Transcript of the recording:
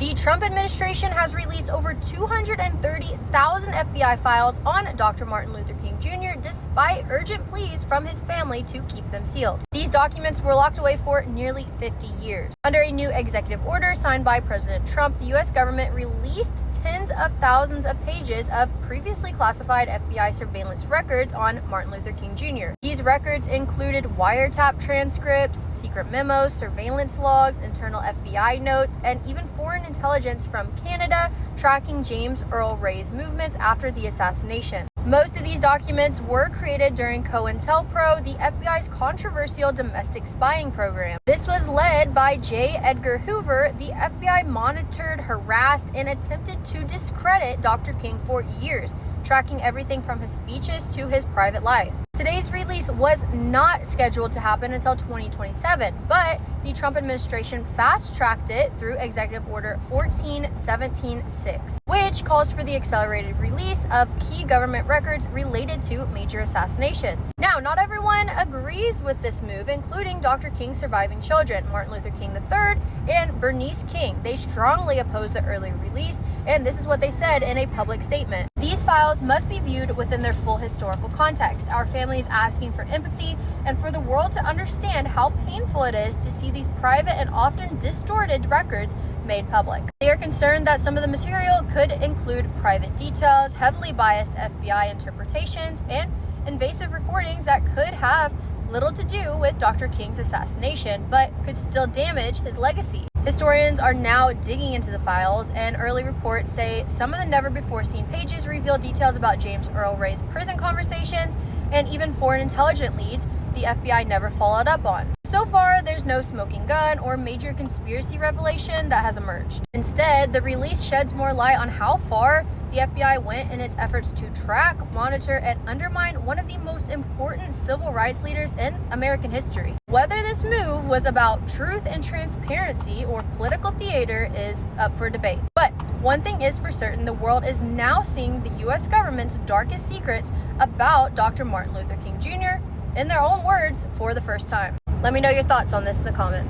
The Trump administration has released over 230,000 FBI files on Dr. Martin Luther King Jr. despite urgent pleas from his family to keep them sealed. These documents were locked away for nearly 50 years. Under a new executive order signed by President Trump, the U.S. government released tens of thousands of pages of previously classified FBI surveillance records on Martin Luther King Jr. These records included wiretap transcripts, secret memos, surveillance logs, internal FBI notes, and even foreign intelligence from Canada tracking James Earl Ray's movements after the assassination. Most of these documents were created during COINTELPRO, the FBI's controversial domestic spying program. This was led by J. Edgar Hoover. The FBI monitored, harassed, and attempted to discredit Dr. King for years, tracking everything from his speeches to his private life. Today's release was not scheduled to happen until 2027, but the Trump administration fast-tracked it through Executive Order 1417-6, which calls for the accelerated release of key government records related to major assassinations. Now, not everyone agrees with this move, including Dr. King's surviving children, Martin Luther King III and Bernice King. They strongly oppose the early release, and this is what they said in a public statement. These files must be viewed within their full historical context. Our family is asking for empathy and for the world to understand how painful it is to see these private and often distorted records made public. They are concerned that some of the material could include private details, heavily biased FBI interpretations, and invasive recordings that could have little to do with Dr. King's assassination, but could still damage his legacy. Historians are now digging into the files, and early reports say some of the never-before-seen pages reveal details about James Earl Ray's prison conversations and even foreign intelligence leads the FBI never followed up on. So far, there's no smoking gun or major conspiracy revelation that has emerged. Instead, the release sheds more light on how far the FBI went in its efforts to track, monitor, and undermine one of the most important civil rights leaders in American history. Whether this move was about truth and transparency or political theater is up for debate. But one thing is for certain, the world is now seeing the U.S. government's darkest secrets about Dr. Martin Luther King Jr., in their own words, for the first time. Let me know your thoughts on this in the comments.